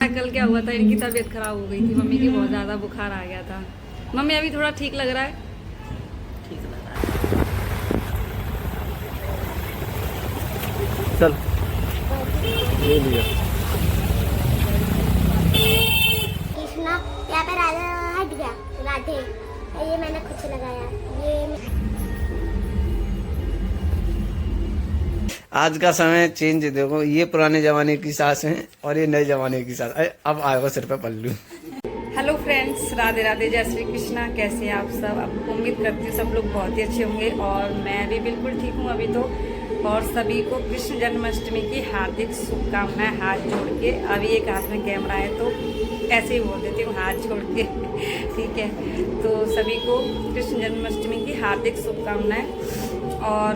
कल क्या हुआ था, इनकी तबीयत खराब हो गई थी, मम्मी की बहुत ज़्यादा बुखार आ गया था। मम्मी अभी थोड़ा ठीक लग रहा है? ठीक लग रहा है। चल ले लिया। कृष्णा यहाँ पे राधा हट गया, राधे ये मैंने खुद से लगाया। ये आज का समय चेंज है, देखो ये पुराने जमाने की सास है और ये नए जमाने की सास। अब आएगा सिर पे पल्लू। हेलो फ्रेंड्स, राधे राधे, जय श्री कृष्णा। कैसे हैं आप सब? अब उम्मीद करती हूँ सब लोग बहुत ही अच्छे होंगे और मैं भी बिल्कुल ठीक हूँ अभी तो। और सभी को कृष्ण जन्माष्टमी की हार्दिक शुभकामनाएं हाथ जोड़ के। अभी एक हाथ में कैमरा है तो ऐसे ही बोल देती हूँ, हाथ जोड़ के। ठीक है, तो सभी को कृष्ण जन्माष्टमी की हार्दिक शुभकामनाएं। और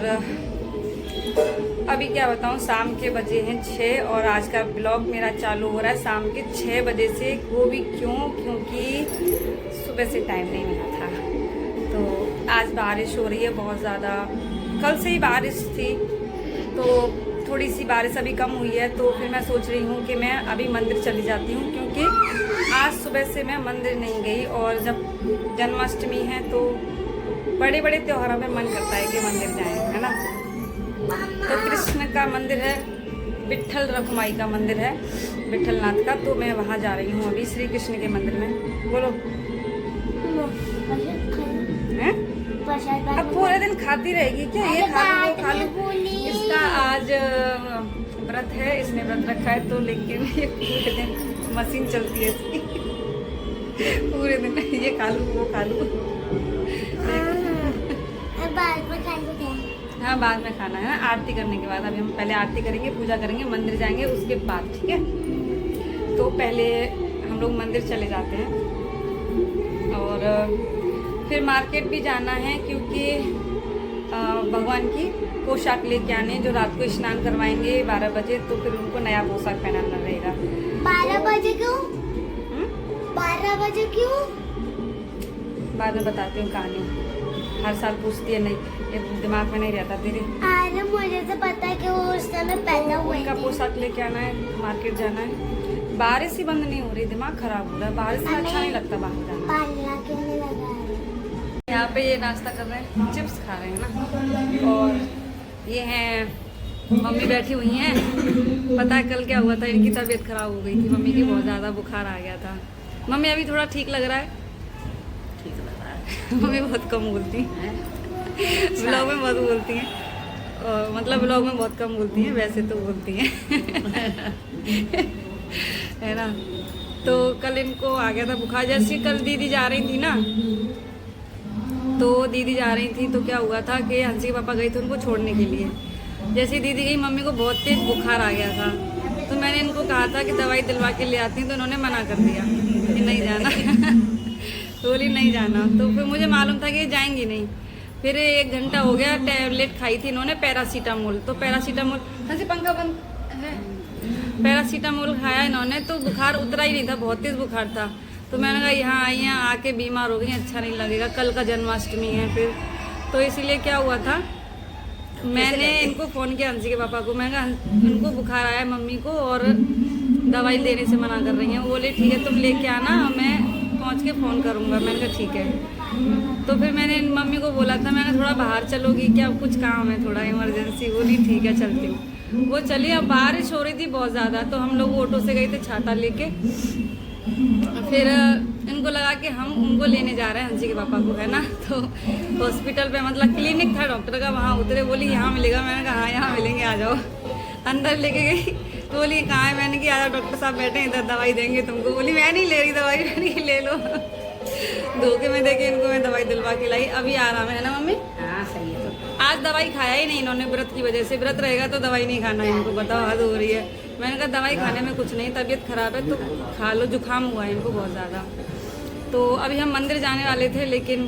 अभी क्या बताऊँ, शाम के बजे हैं 6 और आज का ब्लॉग मेरा चालू हो रहा है शाम के 6 बजे से। वो भी क्योंकि सुबह से टाइम नहीं मिला था। तो आज बारिश हो रही है बहुत ज़्यादा, कल से ही बारिश थी तो थोड़ी सी बारिश अभी कम हुई है। तो फिर मैं सोच रही हूँ कि मैं अभी मंदिर चली जाती हूँ, क्योंकि आज सुबह से मैं मंदिर नहीं गई। और जब जन्माष्टमी है तो बड़े बड़े त्योहारों में मन करता है कि मंदिर जाएं, है ना। तो कृष्ण का मंदिर है, विट्ठल रखुमाई का मंदिर है, विट्ठलनाथ का। तो मैं वहाँ जा रही हूँ अभी, श्री कृष्ण के मंदिर में। बोलो हैं? अब पूरे दिन खाती रहेगी क्या? ये खा लो वो खा लो। इसका आज व्रत है, इसने व्रत रखा है तो, लेकिन ये पूरे दिन मशीन चलती है इसकी। पूरे दिन ये खा लो वो खा लो। हाँ, बाद में खाना है ना, आरती करने के बाद। अभी हम पहले आरती करेंगे, पूजा करेंगे, मंदिर जाएंगे, उसके बाद। ठीक है, तो पहले हम लोग मंदिर चले जाते हैं और फिर मार्केट भी जाना है, क्योंकि भगवान की पोशाक लेके आने, जो रात को स्नान करवाएंगे 12 बजे। तो फिर उनको नया पोशाक पहनाना रहेगा। 12 बजे क्यों? 12 बजे क्यों? बाद में बताती हूँ कहानी। हर साल पूछती है, नहीं ये दिमाग में नहीं रहता तेरे। अरे मुझे तो पता है कि वो उस समय पैदा हुए उनका थे। पोशाक लेके आना है, मार्केट जाना है। बारिश ही बंद नहीं हो रही, दिमाग खराब हो रहा है। बारिश में अच्छा नहीं लगता बाहर जाना। पाला क्यों नहीं लगा रहे? यहाँ पे ये नाश्ता कर रहे हैं, चिप्स खा रहे हैं ना। और ये हैं मम्मी बैठी हुई हैं। पता है कल क्या हुआ था, इनकी तबीयत खराब हो गई थी, मम्मी की बहुत ज़्यादा बुखार आ गया था। मम्मी अभी थोड़ा ठीक लग रहा है? ठीक लग रहा है। मम्मी बहुत कम बोलती हैं, ब्लॉग में बहुत बोलती हैं, मतलब ब्लॉग में बहुत कम बोलती हैं, वैसे तो बोलती हैं। है ना। तो कल इनको आ गया था बुखार। जैसे कल दीदी जा रही थी ना, तो दीदी जा रही थी तो क्या हुआ था कि हंसी के पापा गए थे उनको छोड़ने के लिए। जैसे दीदी गई, मम्मी को बहुत तेज बुखार आ गया था। तो मैंने इनको कहा था कि दवाई दिलवा के ले आती हैं, तो इन्होंने मना कर दिया कि नहीं जाना। तो बोली नहीं जाना। तो फिर मुझे मालूम था कि जाएंगी नहीं। फिर 1 घंटा हो गया, टैबलेट खाई थी इन्होंने, पैरासीटामोल। तो पैरासीटामोल, हंसी पंखा बंद है, पैरासीटामोल खाया इन्होंने तो बुखार उतरा ही नहीं था, बहुत तेज बुखार था। तो मैंने कहा यहाँ आई हैं, आके बीमार हो गई, अच्छा नहीं लगेगा, कल का जन्माष्टमी है फिर। तो इसीलिए क्या हुआ था, मैंने इनको फ़ोन किया, हंसी के पापा को। मैंने कहा इनको बुखार आया मम्मी को और दवाई लेने से मना कर रही हैं। वो बोले ठीक है तुम लेके आना, मैं पहुँच के फ़ोन करूँगा। मैंने कहा ठीक है। तो फिर मैंने मम्मी को बोला था, मैंने थोड़ा बाहर चलोगी क्या, कुछ काम है थोड़ा इमरजेंसी। बोली ठीक है चलती हूँ। वो चली। अब बारिश हो रही थी बहुत ज़्यादा, तो हम लोग ऑटो से गए थे छाता लेके। फिर इनको लगा कि हम उनको लेने जा रहे हैं, हंसी के पापा को, है ना। तो हॉस्पिटल पे, मतलब क्लिनिक था डॉक्टर का, वहाँ उतरे। बोली यहाँ मिलेगा। मैंने कहा हाँ यहाँ मिलेंगे, आ जाओ। अंदर लेके गई तो बोली कहाँ है? मैंने कहा आ जाओ, डॉक्टर साहब बैठे हैं इधर, दवाई देंगे तुमको। बोली मैं नहीं ले रही दवाई। मैंने कहा ले लो। धोखे में देके इनको मैं दवाई दिलवा के लाई। अभी आराम है ना मम्मी? हाँ सही है। तो आज दवाई खाया ही नहीं इन्होंने व्रत की वजह से। व्रत रहेगा तो दवाई नहीं खाना है इनको, बताओ हद हो रही है। मैंने कहा दवाई खाने में कुछ नहीं, तबीयत खराब है तो खा लो, जुकाम हुआ है इनको बहुत ज़्यादा। तो अभी हम मंदिर जाने वाले थे, लेकिन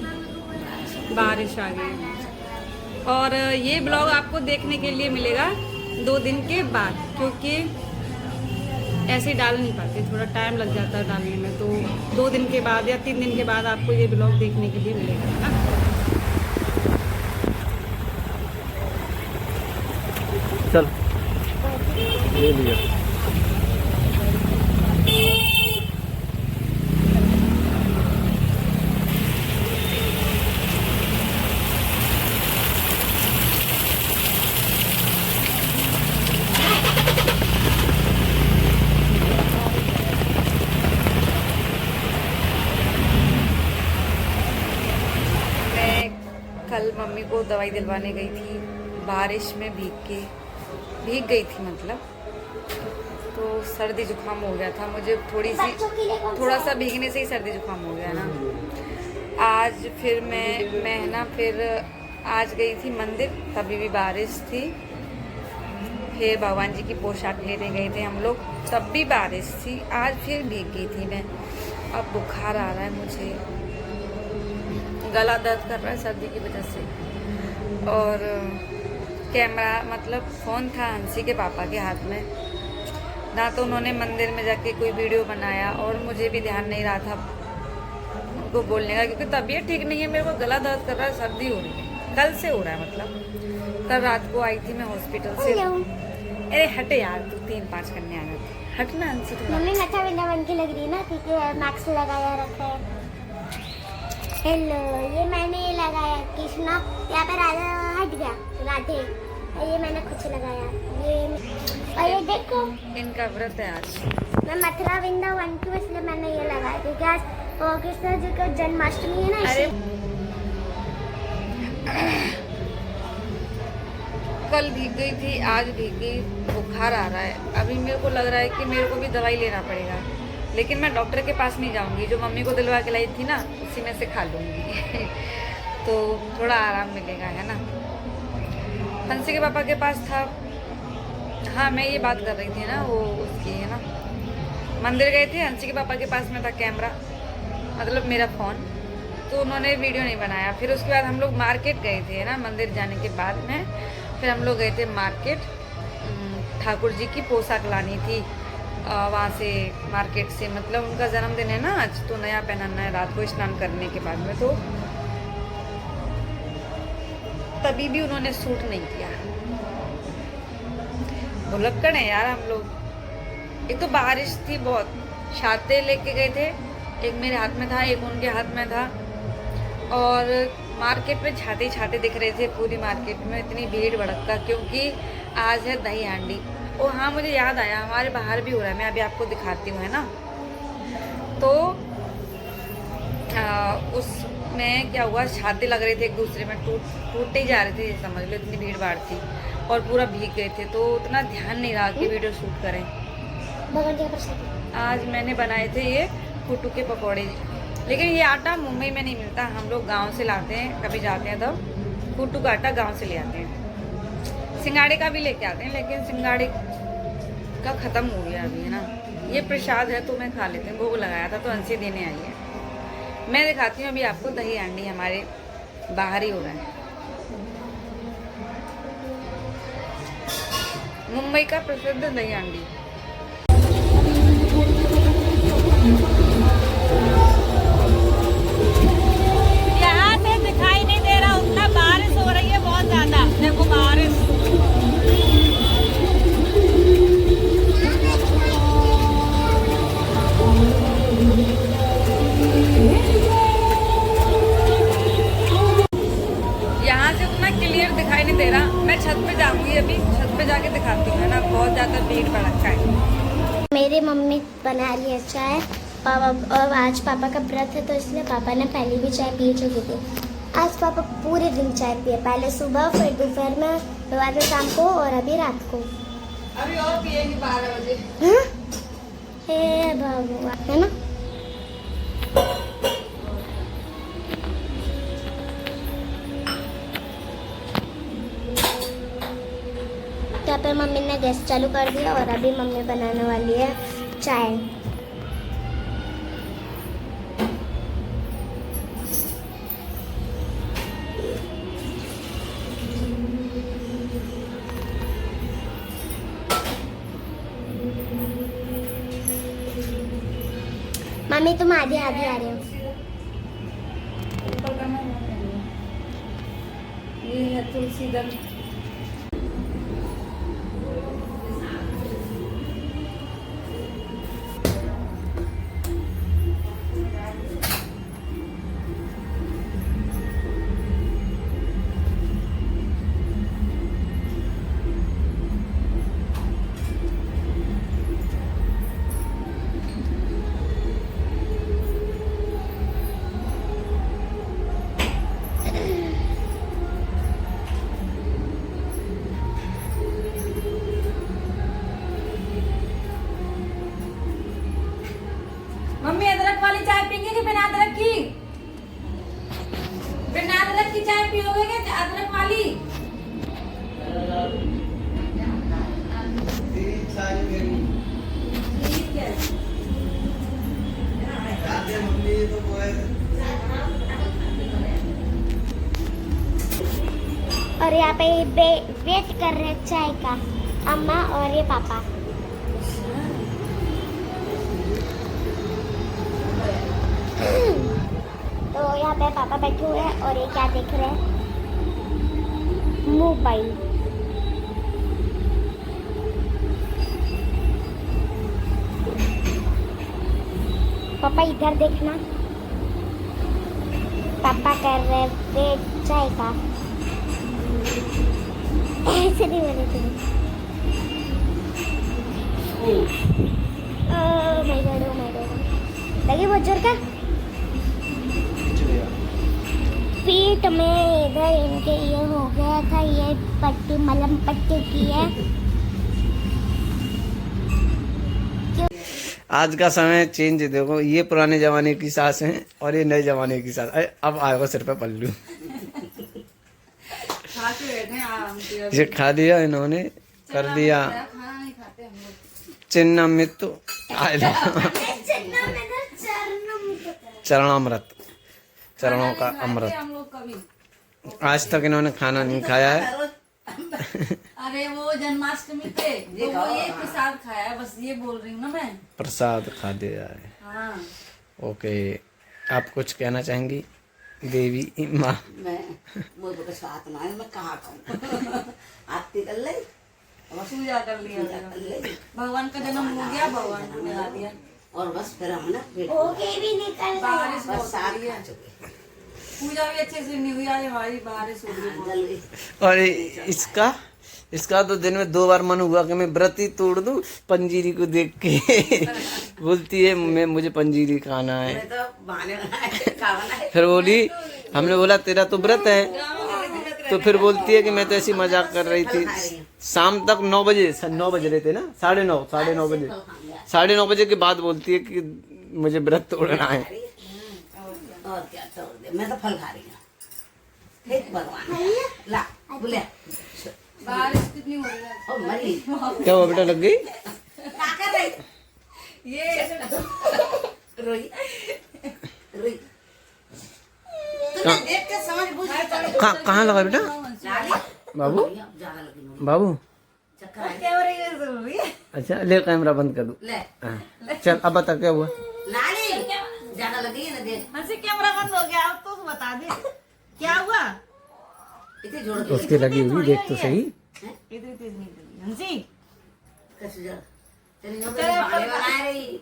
बारिश आ गई। और ये ब्लॉग आपको देखने के लिए मिलेगा 2 दिन के बाद, क्योंकि ऐसे डाल नहीं पाते, थोड़ा टाइम लग जाता है डालने में। तो 2 दिन के बाद या 3 दिन के बाद आपको ये ब्लॉग देखने के लिए मिलेगा, है ना। चल ले लिया। दवाई दिलवाने गई थी, बारिश में भीग गई थी मतलब, तो सर्दी जुकाम हो गया था मुझे, थोड़ा सा भीगने से ही सर्दी जुकाम हो गया ना। आज फिर मैं ना फिर आज गई थी मंदिर, तभी भी बारिश थी। फिर भगवान जी की पोशाक लेने गए थे हम लोग, तब भी बारिश थी। आज फिर भीग गई थी मैं। अब बुखार आ रहा है मुझे, गला दर्द कर रहा है सर्दी की वजह से। और कैमरा मतलब फ़ोन था हंसी के पापा के हाथ में ना, तो उन्होंने मंदिर में जाके कोई वीडियो बनाया और मुझे भी ध्यान नहीं रहा था उनको बोलने का, क्योंकि तबीयत ठीक नहीं है, मेरे को गला दर्द कर रहा है, सर्दी हो रही है, कल से हो रहा है मतलब। कल रात को आई थी मैं हॉस्पिटल से। अरे हटे यार, तू 3-5 करने आ जाती, हटना हंसी थोड़ा। मम्मी नथा वृंदावन की लग रही है ना, क्योंकि मैक्स लगाया रखा है। हेलो, ये मैंने ये लगाया कृष्णा, यहाँ पे राधा हट गया, राधे, ये मैंने कुछ लगाया, ये और ये देखो इनका व्रत है आज। मैं मथुरा वृंदावन की, इसलिए मैंने ये लगाया क्योंकि आज कृष्ण जी का जन्माष्टमी है ना। अरे कल भीग गई थी, आज भीग गई, बुखार आ रहा है। अभी मेरे को लग रहा है कि मेरे को भी दवाई लेना पड़ेगा, लेकिन मैं डॉक्टर के पास नहीं जाऊंगी, जो मम्मी को दिलवा के लाई थी ना उसी में से खा लूँगी तो थोड़ा आराम मिलेगा, है ना। हंसी के पापा के पास था, हाँ मैं ये बात कर रही थी ना, वो उसकी है ना, मंदिर गए थे, हंसी के पापा के पास में था कैमरा, मतलब मेरा फ़ोन, तो उन्होंने वीडियो नहीं बनाया। फिर उसके बाद हम लोग मार्केट गए थे ना, मंदिर जाने के बाद में फिर हम लोग गए थे मार्केट, ठाकुर जी की पोशाक लानी थी वहाँ से मार्केट से, मतलब उनका जन्मदिन है ना आज, तो नया पहनाना है रात को स्नान करने के बाद में, तो तभी भी उन्होंने सूट नहीं किया। भुलक्कड़ है यार हम लोग। एक तो बारिश थी बहुत, छाते लेके गए थे, एक मेरे हाथ में था, एक उनके हाथ में था, और मार्केट में छाते छाते दिख रहे थे पूरी मार्केट में, इतनी भीड़ भड़का, क्योंकि आज है दही हांडी। ओ हाँ, मुझे याद आया, हमारे बाहर भी हो रहा है, मैं अभी आपको दिखाती हूँ, है ना। तो उसमें क्या हुआ, छाते लग रहे थे एक दूसरे में, टूटते ही जा रहे थे, समझ लो, इतनी भीड़ भाड़ थी और पूरा भीग गए थे, तो उतना ध्यान नहीं रहा कि वीडियो शूट करें। आज मैंने बनाए थे ये कुट्टू के पकौड़े, लेकिन ये आटा मुंबई में नहीं मिलता, हम लोग गांव से लाते हैं, कभी जाते हैं तब कुट्टू का आटा गांव से ले आते हैं। सिंगाड़े का भी लेके आते हैं, लेकिन सिंगाड़े का ख़त्म हो गया अभी, है ना। ये प्रसाद है तो मैं खा लेते हैं, भोग लगाया था तो हंसी देने आई है। मैं दिखाती हूँ अभी आपको, दही हांडी हमारे बाहर ही हो रहा है, मुंबई का प्रसिद्ध दही हांडी। यहाँ से दिखाई नहीं दे रहा उतना, बारिश हो रही है बहुत ज्यादा, देखो बारिश। यहाँ से उतना क्लियर दिखाई नहीं दे रहा, मैं छत पे जाऊंगी अभी, छत पे जाके दिखाती हूँ, है ना, बहुत ज्यादा भीड़ भड़का है। मेरी मम्मी बना रही है चाय, पापा, और आज पापा का व्रत है तो इसलिए पापा ने पहले भी चाय पी चुकी थी। आज पापा पूरे दिन चाय पिए, पहले सुबह, फिर दोपहर में, फिर बाद में शाम को, और अभी रात को। अभी और पिएंगे 12 बजे। हे भगवान, है ना। यहाँ पर मम्मी ने गैस चालू कर दिया और अभी मम्मी बनाने वाली है चाय। मम्मी तुम आधी आधी आ रहे हो। ये है तुलसी दल, मम्मी अदरक वाली चाय पीएंगे कि बिना अदरक की? बिना अदरक की चाय पियोगे क्या अदरक वाली? ठीक है। और यहाँ पे वेट कर रहे हैं चाय का अम्मा और ये पापा। तो यहाँ पे पापा बैठे हुए हैं और ये क्या देख रहे हैं? मोबाइल। पापा इधर देखना, पापा कर रहे हैं वेट चाय का। ऐसे नहीं बोले थे। Oh my God, oh my God, लगी बहुत जोर का। पीठ में इधर इनके ये हो गया था, ये पट्टी मलहम पट्टी की है। आज का समय चेंज देखो, ये पुराने जमाने की सास है और ये नए जमाने की सास। अब आएगा सिर पे पल्लू। खा के बैठे हैं आराम से। ये खा दिया इन्होंने, कर दिया खाना नहीं खाते हम लोग। चिन्ना मित्तु चरणामृत, चरणों का अमृत। हम लोग कभी आज तक इन्होंने खाना नहीं खाया है। अरे वो जन्माष्टमी पे तो वो ये प्रसाद खाया है, बस ये बोल रही हूँ ना मैं। प्रसाद खा दिया है। हाँ ओके, आप कुछ कहना चाहेंगी देवी माँ? मैं मुझे कुछ बात ना है, मैं कहाँ खाऊं? आरती कर ले, पूजा कर लिया, कर ले, भगवान का जन्म हो गया, भगवान को मिला दिया और बस फिर हम ना पेट ओके भी निकल बारिश बस बहुत साथ हो रही खा है। चुके। पूजा भी अच्छे से नहीं हुई आज हमारी, बारिश हो रही है बहुत। जल्दी और इसका तो दिन में 2 बार मन हुआ कि मैं व्रत ही तोड़ दूं पंजीरी को देख के। बोलती है मुझे पंजीरी खाना है। मैं तो बहाने बनाए, खाना है। फिर बोली, हमने बोला तेरा तो व्रत है, तो फिर बोलती है कि मैं तो ऐसी मजाक कर रही थी। शाम तक 9 बजे 9 बज रहे थे ना, 9:30 बजे, 9:30 बजे के बाद बोलती है कि मुझे व्रत तोड़ना है। और क्या तोड़ दे, मैं तो फल खा रही हूँ। हे भगवान, ला बुले बारिश कितनी हो रही है। ओ मरी क्या हुआ बेटा, लग गई? क्या कर रही? ये रोई रोई तुम्हें देख के समझ बुझ कहाँ लगा बेटा? बाबू ज्यादा लगी बाबू, चक्कर आ क्या हो रही है जरूरी है। अच्छा ले कैमरा बंद कर दो। ले हाँ। चल अब बता क्या हुआ? लाली ज्यादा लगी है ना, देख हंसी कैमरा बंद हो गया, अब तो बता दे क्या हुआ। इतनी जोड़ के उसकी लगी हुई, देख तो सही। इतनी तेज नहीं लगी हंसी। कैसे जोड़ तेरी जो बहाने बना रही।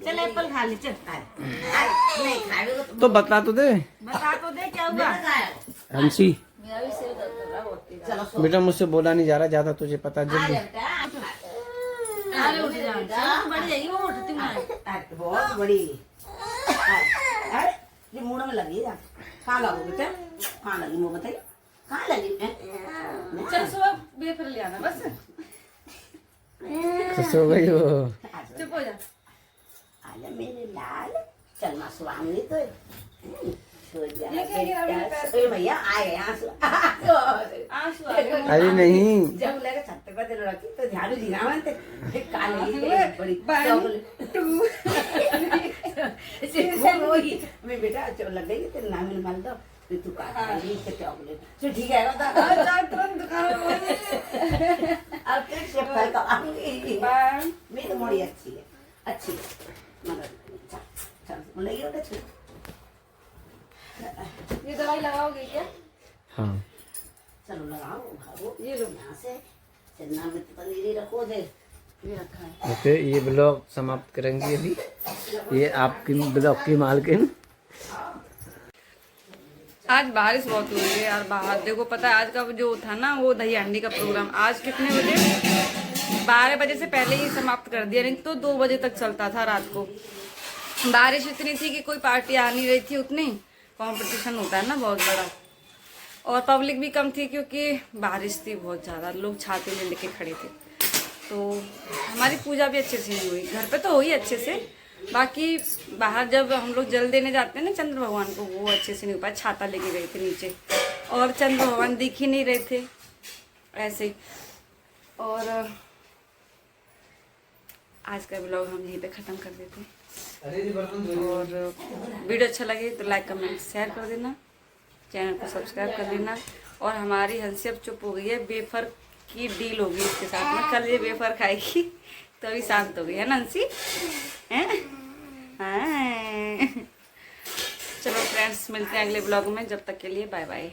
चल एप्पल खा ली, चल नहीं खाएगा तो बता तो दे बता तो दे क्या हुआ। हंसी। मेरा भी सिर दर्द कर रहा है बहुत तेज। चलो सो बेटा मुझसे बोला नहीं जा रहा ज्यादा, तुझे पता आ जल्दी। जा बेटा अरे उठ जा, चल बढ़ जाएगी वो, उठती मैं। अरे बहुत बड़ी अरे ये मुंह में लगी है। कहाँ लगो बेटा, कहाँ लगी मुँह बताइए, कहाँ लगी हैं? चल सुबह बेफिर ले आना बस। खुश हो गई हो? चुप हो जा। आजा मेरे लाल, चल माँ स्वामी तो सो जा ये क्या गिरा मेरे पैर पे? ए भैया आए आंसू आंसू आ गए। अरे नहीं, जब लगे छत पे दिल रखी तो झाड़ू जी ना मानते काली बड़ी मैं बेटा जब लग गई तेरे नाम में मार दो फिर तू काली के चॉकलेट तो ठीक है बता तुरंत दुकान में। अब तेरे से फल का आऊंगी मेरी तो मोड़ी अच्छी है मगर चल लगी होता चल ये दवाई लगाओगे क्या? हाँ चलो लगाओ भागो ये लो। यहाँ से चन्ना में पनीर रखो दे ये रखा है। ओके, ये ब्लॉग समाप्त करेंगे अभी। ये आपकी ब्लॉग की मालकिन। आज बारिश बहुत हो रही है यार बाहर, देखो पता है आज का जो था ना वो दही हांडी का प्रोग्राम आज कितने बजे, 12 बजे से पहले ही समाप्त कर दिया, नहीं तो 2 बजे तक चलता था रात को। बारिश इतनी थी कि कोई पार्टी आ नहीं रही थी, उतनी कंपटीशन होता है ना बहुत बड़ा, और पब्लिक भी कम थी क्योंकि बारिश थी बहुत ज़्यादा, लोग छाते ले लेके खड़े थे। तो हमारी पूजा भी अच्छे से नहीं हुई, घर पे तो हुई अच्छे से, बाकी बाहर जब हम लोग जल देने जाते हैं ना चंद्र भगवान को, वो अच्छे से नहीं हो पाया, छाता लेके गए थे नीचे और चंद्र भगवान दिख ही नहीं रहे थे ऐसे। और आज का ब्लॉग हम यहीं पे ख़त्म कर देते हैं। और वीडियो अच्छा लगे तो लाइक कमेंट शेयर कर देना, चैनल को सब्सक्राइब कर लेना। और हमारी हंसी अब चुप हो गई है, बेफर की डील होगी इसके साथ में, कल ये बेफर खाएगी तो अभी शांत हो गई है ना हंसी, हैं? हाँ। चलो फ्रेंड्स, मिलते हैं अगले ब्लॉग में, जब तक के लिए बाय बाय।